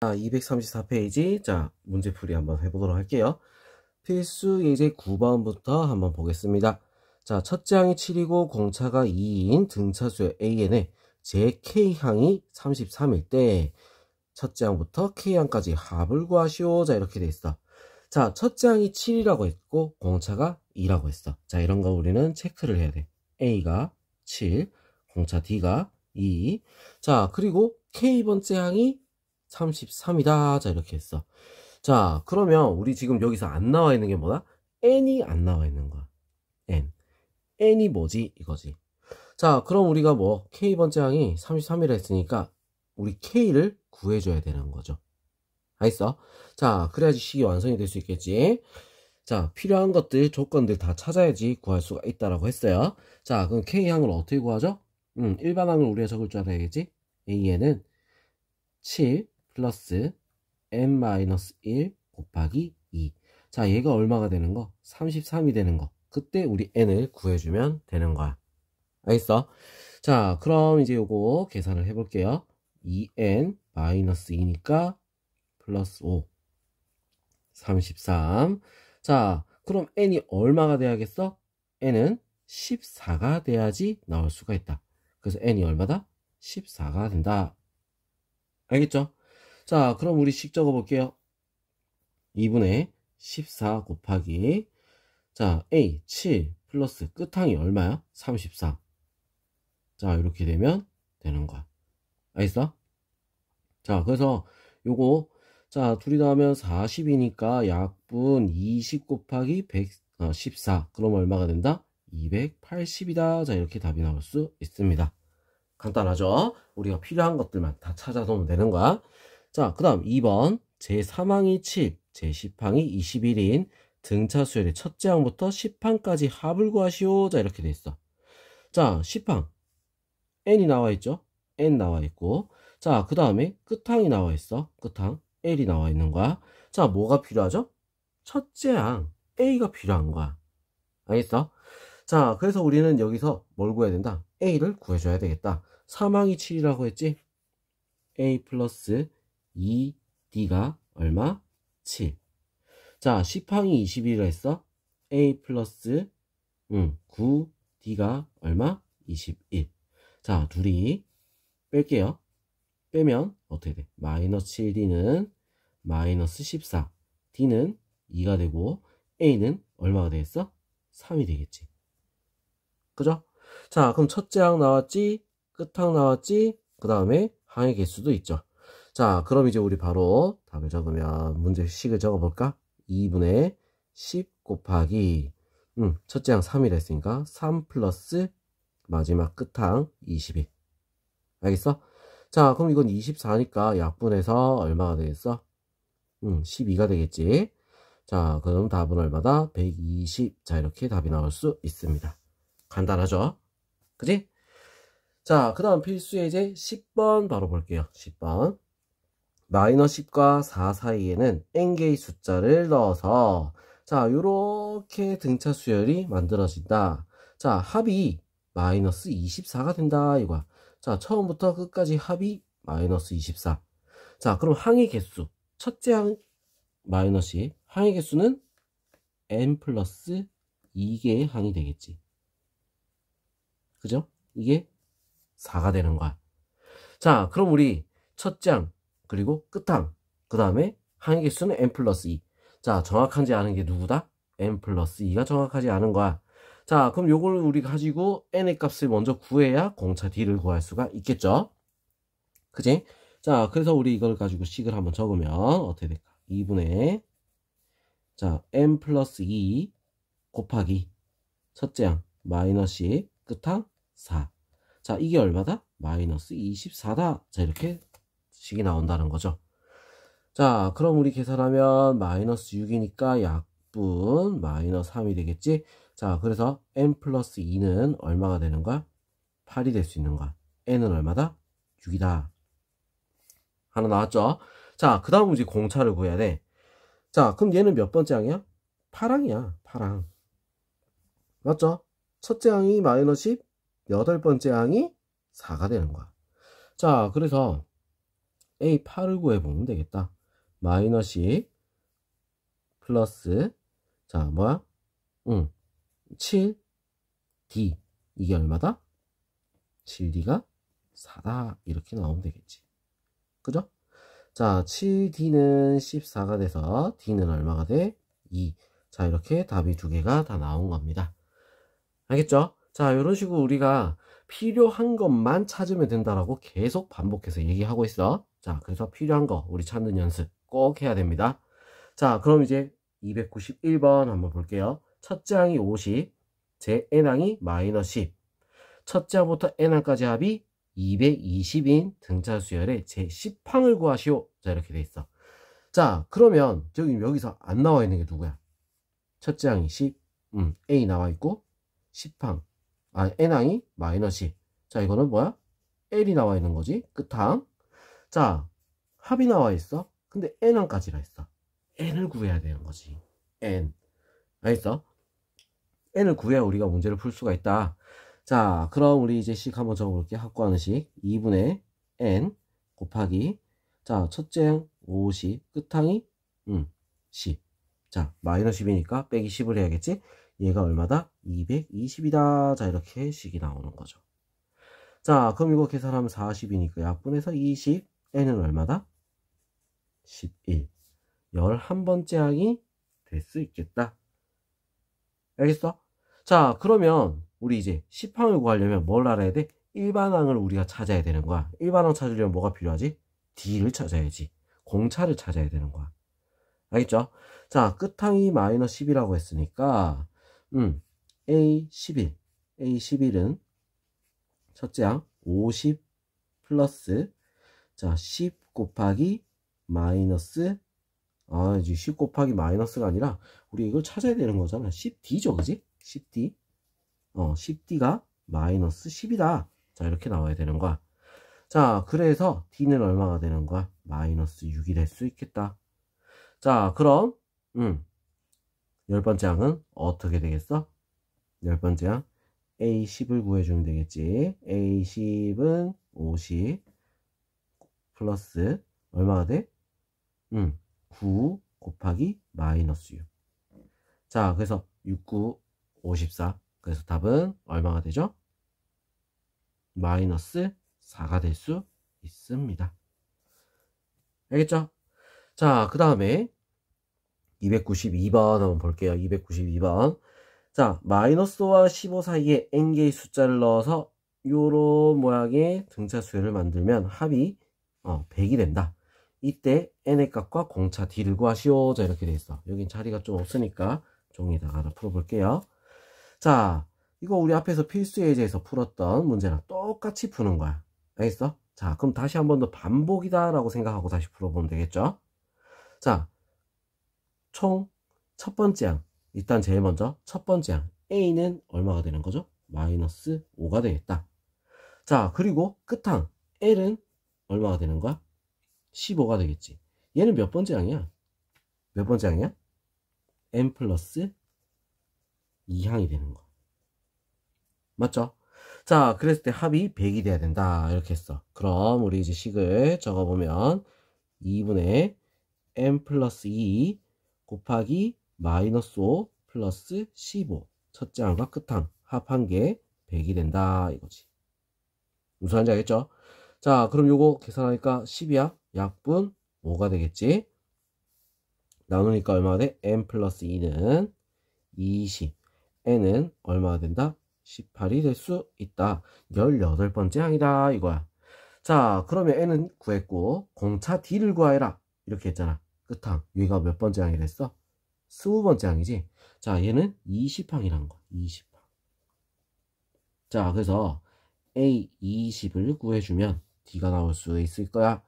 234페이지. 자, 문제풀이 한번 해보도록 할게요. 필수 예제 9번부터 한번 보겠습니다. 자, 첫째 항이 7이고 공차가 2인 등차수 AN의 제 K항이 33일 때 첫째 항부터 K항까지 합을 구하시오. 자, 이렇게 돼 있어. 자, 첫째 항이 7이라고 했고 공차가 2라고 했어. 자, 이런 거 우리는 체크를 해야 돼. A가 7, 공차 D가 2. 자, 그리고 K번째 항이 33이다. 자, 이렇게 했어. 자, 그러면 우리 지금 여기서 안 나와 있는 게 뭐다? n이 안 나와 있는 거야. n이 뭐지? 이거지. 자, 그럼 우리가 뭐 K번째 항이 33이라 했으니까 우리 K를 구해줘야 되는 거죠. 알겠어? 자, 그래야지 식이 완성이 될 수 있겠지. 자, 필요한 것들, 조건들 다 찾아야지 구할 수가 있다라고 했어요. 자, 그럼 K항을 어떻게 구하죠? 일반항을 우리가 적을 줄 알아야겠지? AN은 7 플러스 n-1 곱하기 2. 자, 얘가 얼마가 되는 거? 33이 되는 거. 그때 우리 n을 구해주면 되는 거야. 알겠어? 자, 그럼 이제 요거 계산을 해볼게요. 2n-2니까 플러스 5. 33. 자, 그럼 n이 얼마가 돼야겠어? n은 14가 돼야지 나올 수가 있다. 그래서 n이 얼마다? 14가 된다. 알겠죠? 자, 그럼 우리 식 적어볼게요. 2분의 14 곱하기 자, A 7 플러스 끝항이 얼마야? 34. 자, 이렇게 되면 되는 거야. 알겠어? 자, 그래서 요거 자, 둘이 더하면 40이니까 약분 20 곱하기 114. 그럼 얼마가 된다? 280이다. 자, 이렇게 답이 나올 수 있습니다. 간단하죠? 우리가 필요한 것들만 다 찾아놓으면 되는 거야. 자, 그 다음 2번 제3항이 7, 제10항이 21인 등차 수열의 첫째 항부터 10항까지 합을 구하시오. 자, 이렇게 돼 있어. 자, 10항 n이 나와 있죠? n 나와 있고 자, 그 다음에 끝항이 나와 있어. 끝항 l이 나와 있는 거야. 자, 뭐가 필요하죠? 첫째 항 a가 필요한 거야. 알겠어? 자, 그래서 우리는 여기서 뭘 구해야 된다? a를 구해줘야 되겠다. 3항이 7이라고 했지? a 플러스 2d가 얼마? 7. 자, 10항이 21이라 했어? a 플러스 9d가 얼마? 21. 자, 둘이 뺄게요. 빼면 어떻게 돼? 마이너스 7d는 마이너스 14. d는 2가 되고 a는 얼마가 되겠어? 3이 되겠지. 그죠? 자, 그럼 첫째 항 나왔지? 끝항 나왔지? 그 다음에 항의 개수도 있죠. 자, 그럼 이제 우리 바로 답을 적으면 문제식을 적어볼까? 2분의 10 곱하기 첫째 항 3이라 했으니까 3 플러스 마지막 끝항 21. 알겠어? 자, 그럼 이건 24니까 약분해서 얼마가 되겠어? 12가 되겠지. 자, 그럼 답은 얼마다? 120. 자, 이렇게 답이 나올 수 있습니다. 간단하죠? 그지? 자, 그 다음 필수 예제 10번 바로 볼게요. 10번. 마이너스 10과 4 사이에는 n개의 숫자를 넣어서 자, 요렇게 등차 수열이 만들어진다. 자, 합이 마이너스 24가 된다. 이거야. 자, 처음부터 끝까지 합이 마이너스 24. 자, 그럼 항의 개수. 첫째 항 마이너스 10. 항의 개수는 n 플러스 2개의 항이 되겠지. 그죠? 이게 4가 되는 거야. 자, 그럼 우리 첫째 항 그리고 끝항 그 다음에 항의 개수는 n 플러스 2. 자, 정확한지 아는 게 누구다? n 플러스 2가 정확하지 않은 거야. 자, 그럼 요걸 우리 가지고 n의 값을 먼저 구해야 공차 d를 구할 수가 있겠죠. 그지? 자, 그래서 우리 이걸 가지고 식을 한번 적으면 어떻게 될까? 2분의 자, n 플러스 2 곱하기 첫째 항 마이너스 10 끝항 4. 자, 이게 얼마다? 마이너스 24다. 자, 이렇게 식이 나온다는 거죠. 자, 그럼 우리 계산하면 마이너스 6이니까 약분 마이너스 3이 되겠지? 자, 그래서 n 플러스 2는 얼마가 되는 거야? 8이 될 수 있는 거야. n은 얼마다? 6이다. 하나 나왔죠? 자, 그 다음 이제 공차를 구해야 돼. 자, 그럼 얘는 몇 번째 항이야? 8항이야. 8항. 맞죠? 첫째 항이 마이너스 10, 여덟 번째 항이 4가 되는 거야. 자, 그래서 A8을 구해보면 되겠다. 마이너스 10 플러스 자 뭐야? 7D 이게 얼마다? 7D가 4다 이렇게 나오면 되겠지. 그죠? 자 7D는 14가 돼서 D는 얼마가 돼? 2. 자 이렇게 답이 두 개가 다 나온 겁니다. 알겠죠? 자 이런 식으로 우리가 필요한 것만 찾으면 된다라고 계속 반복해서 얘기하고 있어. 자 그래서 필요한 거 우리 찾는 연습 꼭 해야 됩니다. 자 그럼 이제 291번 한번 볼게요. 첫째 항이 50, 제 n항이 마이너스 10. 첫째 항부터 n항까지 합이 220인 등차 수열의 제 10항을 구하시오. 자 이렇게 돼 있어. 자 그러면 여기서 안 나와 있는 게 누구야? 첫째 항이 10, A 나와 있고 10항, n항이 마이너스 10. 자 이거는 뭐야? L이 나와 있는 거지. 끝항. 자 합이 나와 있어. 근데 n항까지라 했어. n을 구해야 되는 거지. n. 알겠어? n을 구해야 우리가 문제를 풀 수가 있다. 자 그럼 우리 이제 식 한번 적어볼게. 확고하는 식 2분의 n 곱하기 자 첫째 항 50 끝항이 10. 자 마이너스 10이니까 빼기 10을 해야겠지. 얘가 얼마다? 220이다. 자 이렇게 식이 나오는 거죠. 자 그럼 이거 계산하면 40이니까 약분해서 20 n은 얼마다? 11. 11번째 항이 될 수 있겠다. 알겠어? 자 그러면 우리 이제 10항을 구하려면 뭘 알아야 돼? 일반항을 우리가 찾아야 되는 거야. 일반항 찾으려면 뭐가 필요하지? D를 찾아야지. 공차를 찾아야 되는 거야. 알겠죠? 자 끝항이 마이너스 10이라고 했으니까 A11은 첫째 항 50 플러스 자 10 곱하기 마이너스 이제 10 곱하기 마이너스가 아니라 우리 이걸 찾아야 되는 거잖아. 10D죠 그지? 10D 10D가 마이너스 10이다. 자 이렇게 나와야 되는 거야. 자 그래서 D는 얼마가 되는 거야? 마이너스 6이 될 수 있겠다. 자 그럼 10번째 항은 어떻게 되겠어? 10번째 항 A10을 구해주면 되겠지. A10은 50 플러스 얼마가 돼? 9 곱하기 마이너스 6. 자 그래서 69 54. 그래서 답은 얼마가 되죠? 마이너스 4가 될 수 있습니다. 알겠죠? 자 그 다음에 292번 한번 볼게요. 292번 자 마이너스와 15 사이에 n개의 숫자를 넣어서 요런 모양의 등차 수열을 만들면 합이 100이 된다. 이때 n의 값과 공차 d를 구하시오. 자 이렇게 돼 있어. 여긴 자리가 좀 없으니까 종이에다가 하나 풀어볼게요. 자 이거 우리 앞에서 필수 예제에서 풀었던 문제랑 똑같이 푸는 거야. 알겠어? 자 그럼 다시 한 번 더 반복이다 라고 생각하고 다시 풀어보면 되겠죠. 자 총 첫 번째 항 일단 제일 먼저 첫 번째 항 A는 얼마가 되는 거죠? 마이너스 5가 되겠다. 자 그리고 끝항 L은 얼마가 되는 거야? 15가 되겠지. 얘는 몇 번째 항이야? 몇 번째 항이야? n 플러스 2항이 되는 거 맞죠? 자 그랬을 때 합이 100이 돼야 된다 이렇게 했어. 그럼 우리 이제 식을 적어보면 2분의 n 플러스 2 곱하기 마이너스 5 플러스 15 첫째 항과 끝항 합한 게 100이 된다 이거지. 무슨 말인지 알겠죠? 자 그럼 요거 계산하니까 10이야. 약분 5가 되겠지. 나누니까 얼마가 돼? n 플러스 2는 20 n은 얼마가 된다? 18이 될 수 있다. 18번째 항이다 이거야. 자 그러면 n은 구했고 공차 d를 구하여라 이렇게 했잖아. 끝항 여기가 몇 번째 항이 됐어? 20번째 항이지. 자 얘는 20항이라는 거야. 20항. 자 그래서 A20을 구해주면 D가 나올 수 있을 거야.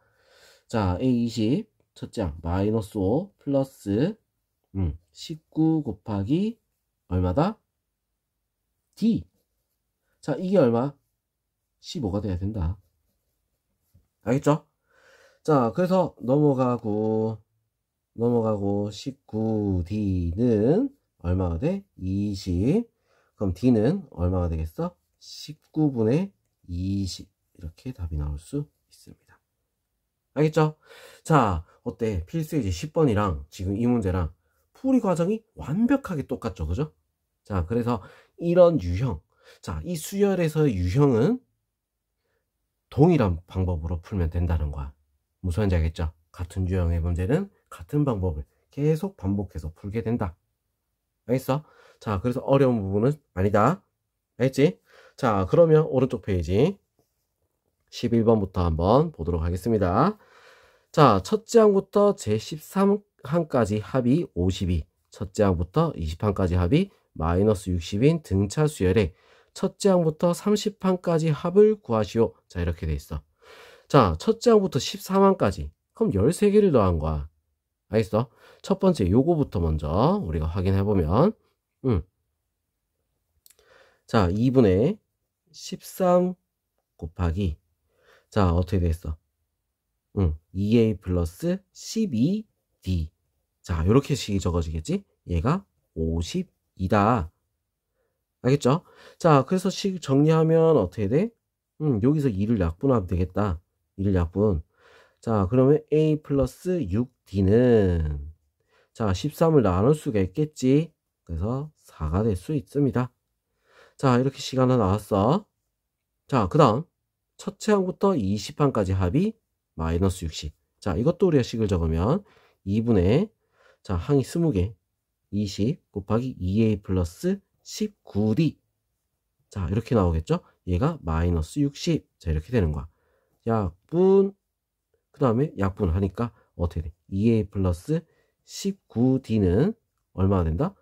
자 A20 첫째 항 마이너스 5 플러스 19 곱하기 얼마다? D. 자 이게 얼마? 15가 돼야 된다. 알겠죠? 자 그래서 넘어가고 19D는 얼마가 돼? 20. 그럼 D는 얼마가 되겠어? 19분의 20 이렇게 답이 나올 수 있습니다. 알겠죠? 자, 어때? 필수예제 10번이랑 지금 이 문제랑 풀이 과정이 완벽하게 똑같죠, 그죠? 자, 그래서 이런 유형, 자, 이 수열에서의 유형은 동일한 방법으로 풀면 된다는 거야. 무슨 말인지 알겠죠? 같은 유형의 문제는 같은 방법을 계속 반복해서 풀게 된다. 알겠어? 자, 그래서 어려운 부분은 아니다. 알겠지? 자, 그러면 오른쪽 페이지 11번부터 한번 보도록 하겠습니다. 자, 첫째 항부터 제13항까지 합이 52, 첫째 항부터 20항까지 합이 마이너스 60인 등차 수열에 첫째 항부터 30항까지 합을 구하시오. 자, 이렇게 돼 있어. 자, 첫째 항부터 13항까지. 그럼 13개를 더한 거야. 알겠어? 첫 번째 요거부터 먼저 우리가 확인해 보면 자, 2분의 13 곱하기 자, 어떻게 됐어? 2a 플러스 12d. 자, 요렇게 식이 적어지겠지? 얘가 52다. 알겠죠? 자, 그래서 식 정리하면 어떻게 돼? 여기서 2를 약분하면 되겠다. 2를 약분. 자, 그러면 a 플러스 6d는 자, 13을 나눌 수가 있겠지? 그래서 4가 될 수 있습니다. 자, 이렇게 식 하나 나왔어. 자, 그 다음 첫째 항부터 20항까지 합이 마이너스 60. 자, 이것도 우리가 식을 적으면 2분의 자, 항이 20개 20 곱하기 2a 플러스 19d. 자, 이렇게 나오겠죠? 얘가 마이너스 60. 자, 이렇게 되는 거야. 약분 그 다음에 약분하니까 어떻게 돼? 2a 플러스 19d는 얼마가 된다?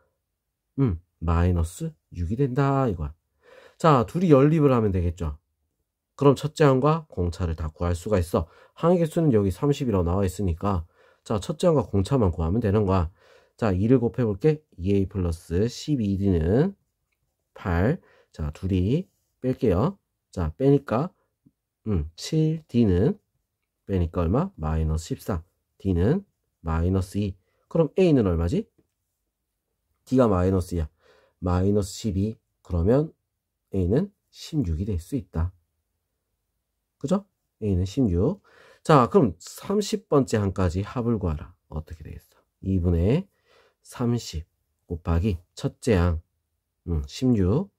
마이너스 6이 된다 이거야. 자, 둘이 연립을 하면 되겠죠? 그럼 첫째 항과 공차를 다 구할 수가 있어. 항의 개수는 여기 30이라고 나와 있으니까 자, 첫째 항과 공차만 구하면 되는 거야. 자, 2를 곱해 볼게. 2a 플러스 12d는 8. 자, 둘이 뺄게요. 자, 빼니까 7d는 빼니까 얼마? 마이너스 14. d는 마이너스 2. 그럼 a는 얼마지? d가 마이너스 2야. 마이너스 12. 그러면 a는 16이 될 수 있다. 그죠? a는 16. 자, 그럼 30번째 항까지 합을 구하라. 어떻게 되겠어? 2분의 30 곱하기 첫째 항 16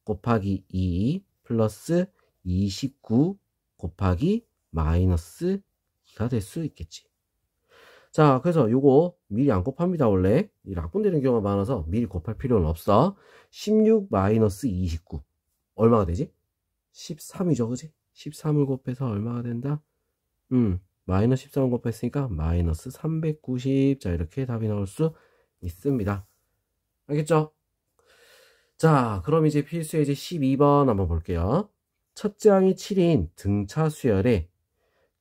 곱하기 2 플러스 29 곱하기 마이너스 2가 될 수 있겠지. 자, 그래서 요거 미리 안 곱합니다. 원래 이 약분되는 경우가 많아서 미리 곱할 필요는 없어. 16 마이너스 29 얼마가 되지? 13이죠, 그지? 13을 곱해서 얼마가 된다? 마이너스 13을 곱했으니까 마이너스 390. 자, 이렇게 답이 나올 수 있습니다. 알겠죠? 자, 그럼 이제 필수예제 12번 한번 볼게요. 첫째 항이 7인 등차 수열에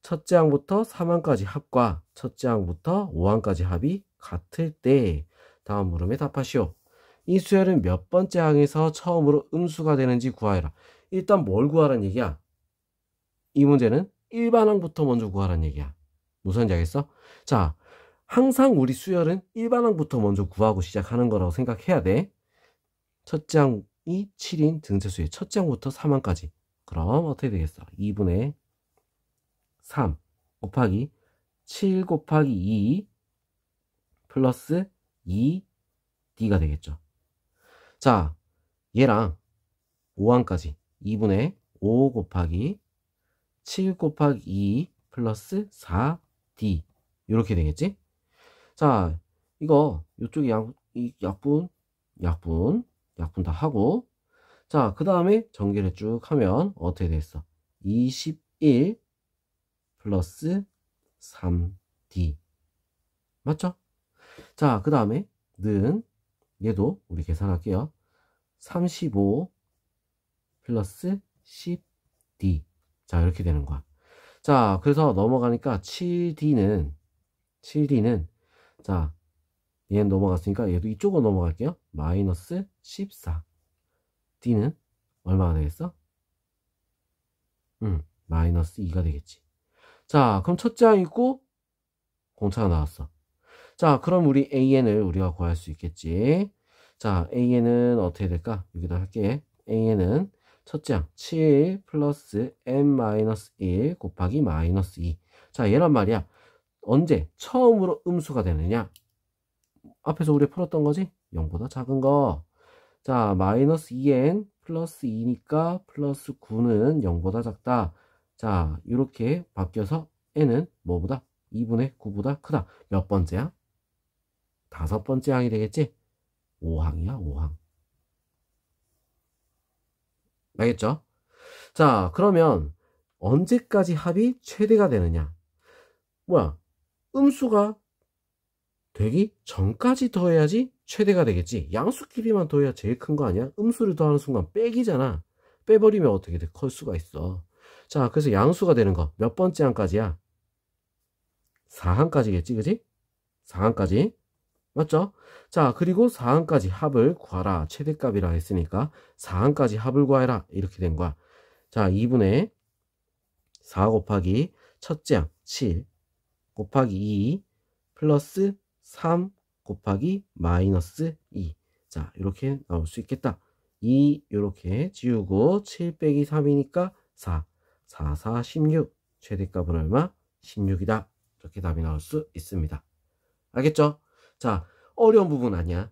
첫째 항부터 3항까지 합과 첫째 항부터 5항까지 합이 같을 때 다음 물음에 답하시오. 이 수열은 몇 번째 항에서 처음으로 음수가 되는지 구하여라. 일단 뭘 구하라는 얘기야? 이 문제는 일반항부터 먼저 구하라는 얘기야. 무슨지 알겠어? 자, 항상 우리 수열은 일반항부터 먼저 구하고 시작하는 거라고 생각해야 돼. 첫째 항이 7인 등차 수열 첫째 항부터 3항까지. 그럼 어떻게 되겠어? 2분의 3 곱하기 7 곱하기 2 플러스 2d가 되겠죠. 자, 얘랑 5항까지 2분의 5 곱하기 7 곱하기 2 플러스 4d 이렇게 되겠지? 자, 이거 이쪽에 약분 다 하고 자, 그 다음에 전개를 쭉 하면 어떻게 되겠어? 21 플러스 3d 맞죠? 자, 그 다음에 는 얘도 우리 계산할게요. 35 플러스 10d 자, 이렇게 되는 거야. 자, 그래서 넘어가니까 7d는 자, 얘는 넘어갔으니까 얘도 이쪽으로 넘어갈게요. 마이너스 14 d는 얼마가 되겠어? 마이너스 2가 되겠지. 자, 그럼 첫째 항 있고 공차가 나왔어. 자, 그럼 우리 AN을 우리가 구할 수 있겠지. 자, AN은 어떻게 될까? 여기다 할게. AN은 첫째 항 7 플러스 n 마이너스 1 곱하기 마이너스 2. 자, 얘란 말이야. 언제 처음으로 음수가 되느냐? 앞에서 우리 풀었던 거지? 0보다 작은 거. 자, 마이너스 2n 플러스 2니까 플러스 9는 0보다 작다. 자, 이렇게 바뀌어서 n은 뭐보다? 2분의 9보다 크다. 몇 번째야? 5번째 항이 되겠지? 5항이야, 5항. 알겠죠? 자, 그러면 언제까지 합이 최대가 되느냐? 뭐야? 음수가 되기 전까지 더해야지 최대가 되겠지. 양수끼리만 더해야 제일 큰 거 아니야? 음수를 더하는 순간 빼기잖아. 빼버리면 어떻게 돼? 클 수가 있어. 자, 그래서 양수가 되는 거 몇 번째 항까지야? 4항까지겠지, 그지? 4항까지. 맞죠? 자, 그리고 4항까지 합을 구하라. 최대값이라 했으니까 4항까지 합을 구하라. 이렇게 된 거야. 자, 2분의 4 곱하기 첫째 항 7 곱하기 2 플러스 3 곱하기 마이너스 2. 자, 이렇게 나올 수 있겠다. 2 이렇게 지우고 7 빼기 3이니까 4. 4, 4, 16. 최대값은 얼마? 16이다. 이렇게 답이 나올 수 있습니다. 알겠죠? 자, 어려운 부분 아니야.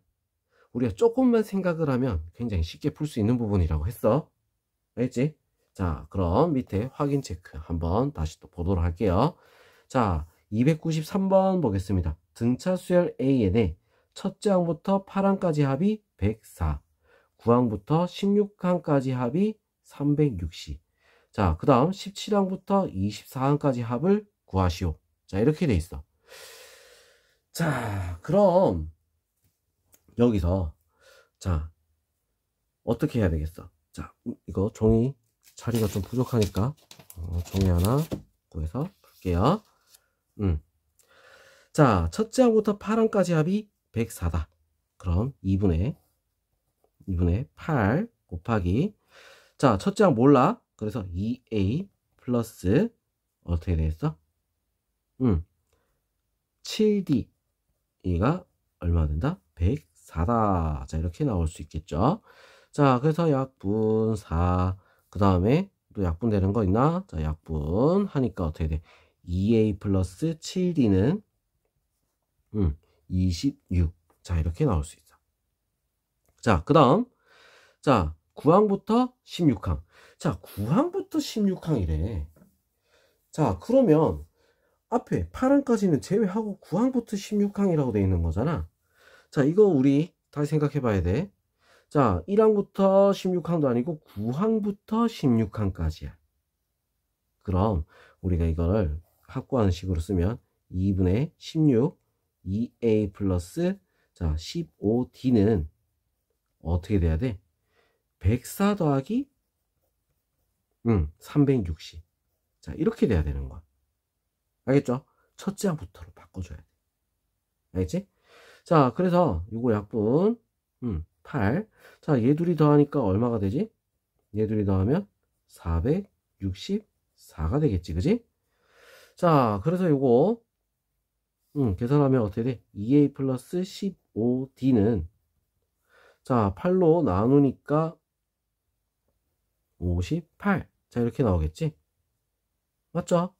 우리가 조금만 생각을 하면 굉장히 쉽게 풀 수 있는 부분이라고 했어. 알겠지? 자, 그럼 밑에 확인 체크 한번 다시 또 보도록 할게요. 자, 293번 보겠습니다. 등차 수열 AN의 첫째 항부터 8항까지 합이 104, 9항부터 16항까지 합이 360. 자, 그 다음 17항부터 24항까지 합을 구하시오. 자, 이렇게 돼 있어. 자, 그럼 여기서 자, 어떻게 해야 되겠어? 자, 이거 종이 자리가 좀 부족하니까 종이 하나 구해서 풀게요. 자, 첫째 항부터 8항까지 합이 104다. 그럼 2분의 8 곱하기, 자, 첫째 항 몰라. 그래서 2a 플러스 어떻게 되겠어? 7d가 얼마 된다? 104다. 자, 이렇게 나올 수 있겠죠. 자, 그래서 약분 4. 그 다음에 또 약분 되는 거 있나? 자, 약분 하니까 어떻게 돼? 2a 플러스 7d는 26. 자, 이렇게 나올 수 있어. 자, 그 다음, 자, 9항부터 16항. 자, 9항부터 16항이래. 자, 그러면 앞에 8항까지는 제외하고 9항부터 16항이라고 되어 있는 거잖아. 자, 이거 우리 다시 생각해 봐야 돼. 자, 1항부터 16항도 아니고 9항부터 16항까지야. 그럼 우리가 이걸 확보하는 식으로 쓰면 2분의 16 2a 플러스, 자, 15d는 어떻게 돼야 돼? 104 더하기 360. 자, 이렇게 돼야 되는 거야. 알겠죠? 첫째 항부터로 바꿔줘야 돼. 알겠지? 자, 그래서 요거 약분 8. 자, 얘 둘이 더하니까 얼마가 되지? 얘 둘이 더하면 464가 되겠지, 그지? 자, 그래서 요거 계산하면 어떻게 돼? 2a 플러스 15d는, 자, 8로 나누니까 58. 자, 이렇게 나오겠지? 맞죠?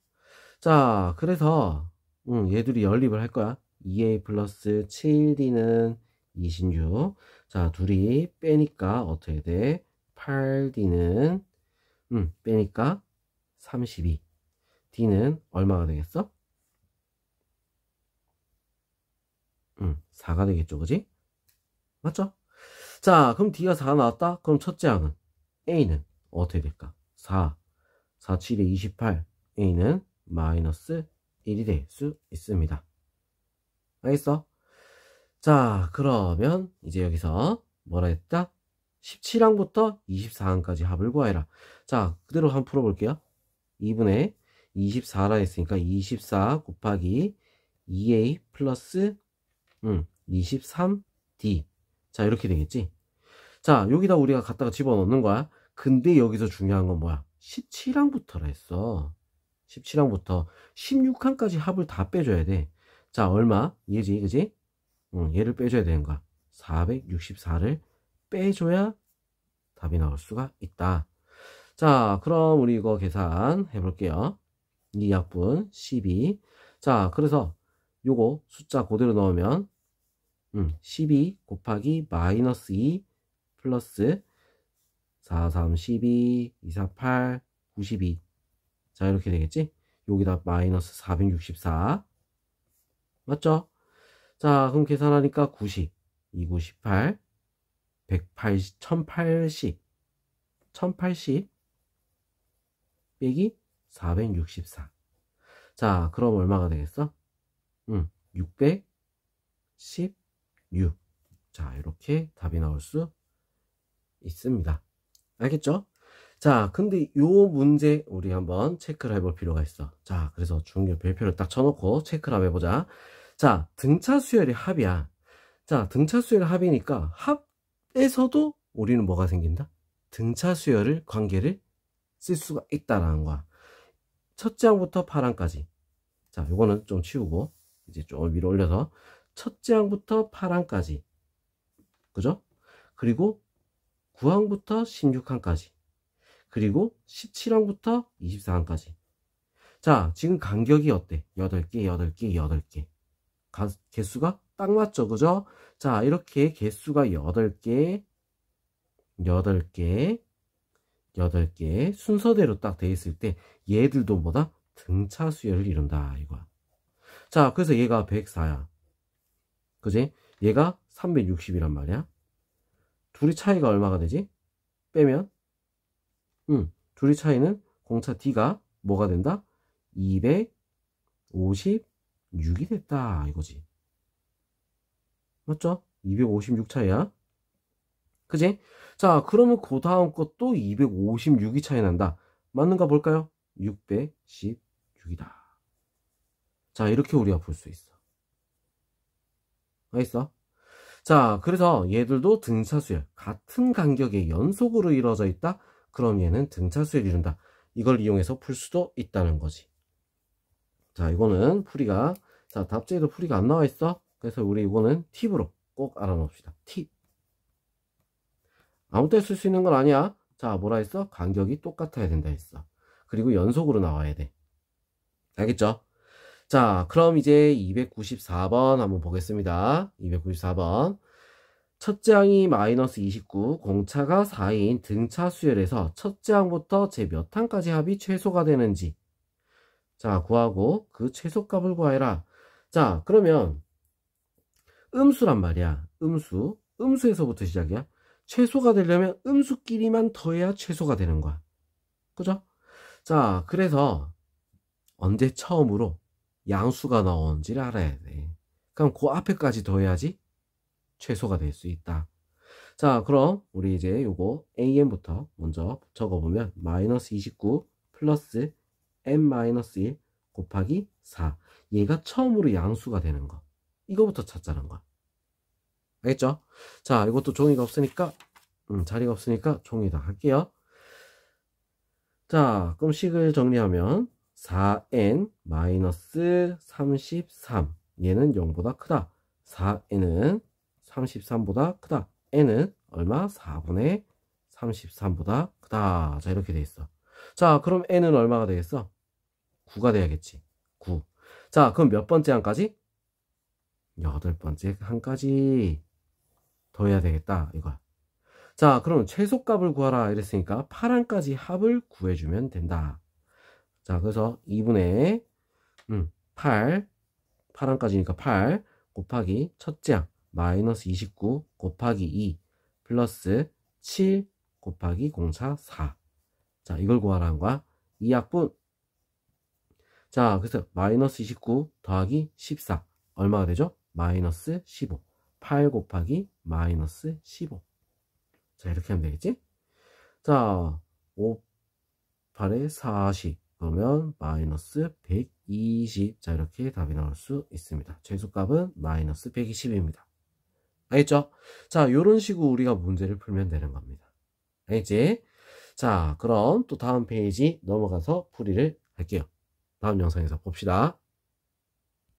자, 그래서 얘들이 연립을 할 거야. 2a 플러스 7d는 26. 자, 둘이 빼니까 어떻게 돼? 8d는 빼니까 32. d는 얼마가 되겠어? 4가 되겠죠, 그지? 맞죠? 자, 그럼 d가 4가 나왔다? 그럼 첫째 항은 a는 어떻게 될까? 4, 4, 7에 28. a는 마이너스 1이 될 수 있습니다. 알겠어? 자, 그러면 이제 여기서 뭐라 했다? 17항부터 24항까지 합을 구하여라. 자, 그대로 한번 풀어볼게요. 2분의 24라 했으니까 24 곱하기 2a 플러스 23d. 자, 이렇게 되겠지? 자, 여기다 우리가 갖다가 집어넣는 거야. 근데 여기서 중요한 건 뭐야? 17항부터라 했어. 17항부터 16항까지 합을 다 빼줘야 돼. 자, 얼마? 얘지, 그지? 얘를 빼줘야 되는 거야. 464를 빼줘야 답이 나올 수가 있다. 자, 그럼 우리 이거 계산해 볼게요. 이 약분 12. 자, 그래서 요거 숫자 그대로 넣으면 12 곱하기 마이너스 2 플러스 4, 3, 12, 2, 4, 8, 92. 자, 이렇게 되겠지? 여기다 마이너스 464. 맞죠? 자, 그럼 계산하니까 90, 298, 180, 1080 빼기 464. 자, 그럼 얼마가 되겠어? 616. 자, 이렇게 답이 나올 수 있습니다. 알겠죠? 자, 근데 요 문제 우리 한번 체크를 해볼 필요가 있어. 자, 그래서 중요 별표를 딱 쳐놓고 체크를 한번 해보자. 자, 등차 수열이 합이야. 자, 등차 수열 합이니까 합에서도 우리는 뭐가 생긴다? 등차 수열을 관계를 쓸 수가 있다라는 거야. 첫째 항부터 8항까지. 자, 요거는 좀 치우고 이제 좀 위로 올려서 첫째 항부터 8항까지. 그죠? 그리고 9항부터 16항까지. 그리고 17항부터 24항까지. 자, 지금 간격이 어때? 8개, 8개, 8개. 개수가 딱 맞죠? 그죠? 자, 이렇게 개수가 8개, 8개, 8개 순서대로 딱 돼 있을 때 얘들도 뭐다? 등차 수열을 이룬다 이거야. 자, 그래서 얘가 104야. 그지? 얘가 360이란 말이야. 둘이 차이가 얼마가 되지? 빼면 둘이 차이는 공차 D가 뭐가 된다? 256이 됐다 이거지. 맞죠? 256 차이야. 그지? 자, 그러면 그 다음 것도 256이 차이 난다. 맞는가 볼까요? 616이다. 자, 이렇게 우리가 볼 수 있어. 알겠어? 자, 그래서 얘들도 등차수열, 같은 간격의 연속으로 이루어져 있다. 그럼 얘는 등차수열을 이룬다. 이걸 이용해서 풀 수도 있다는 거지. 자, 이거는 풀이가, 자, 답지에도 풀이가 안 나와 있어. 그래서 우리 이거는 팁으로 꼭 알아놓읍시다. 팁. 아무 때 쓸 수 있는 건 아니야. 자, 뭐라 했어? 간격이 똑같아야 된다 했어. 그리고 연속으로 나와야 돼. 알겠죠? 자, 그럼 이제 294번 한번 보겠습니다. 294번. 첫째 항이 마이너스 29, 공차가 4인 등차 수열에서 첫째 항부터 제 몇 항까지 합이 최소가 되는지. 자, 구하고 그 최소값을 구하여라. 자, 그러면 음수란 말이야. 음수에서부터 시작이야. 최소가 되려면 음수끼리만 더해야 최소가 되는 거야. 그죠? 자, 그래서 언제 처음으로 양수가 나오는지를 알아야 돼. 그럼 그 앞에까지 더해야지 최소가 될 수 있다. 자, 그럼 우리 이제 요거 am부터 먼저 적어보면 마이너스 29 플러스 n-1 곱하기 4. 얘가 처음으로 양수가 되는 거. 이거부터 찾자는 거야. 알겠죠? 자, 이것도 종이가 없으니까 자리가 없으니까 종이다 할게요. 자, 그럼 식을 정리하면 4n-33 얘는 0보다 크다. 4n은 33보다 크다. n은 얼마? 4분의 33보다 크다. 자, 이렇게 돼 있어. 자, 그럼 n은 얼마가 되겠어? 9가 돼야겠지. 9. 자, 그럼 몇 번째 항까지? 8번째 항까지 더해야 되겠다 이거야. 자, 그럼 최소값을 구하라 이랬으니까 8항까지 합을 구해주면 된다. 자, 그래서 2분의 8항까지니까 8 곱하기 첫째 항 마이너스 29 곱하기 2 플러스 7 곱하기 공차 4. 자, 이걸 구하라는 거야. 이 약분. 자, 그래서 마이너스 29 더하기 14 얼마가 되죠? 마이너스 15. 8 곱하기 마이너스 15. 자, 이렇게 하면 되겠지? 자, 5, 8에 40. 그러면 마이너스 120. 자, 이렇게 답이 나올 수 있습니다. 최소값은 마이너스 120입니다. 알겠죠? 자, 요런 식으로 우리가 문제를 풀면 되는 겁니다. 알겠지? 자, 그럼 또 다음 페이지 넘어가서 풀이를 할게요. 다음 영상에서 봅시다.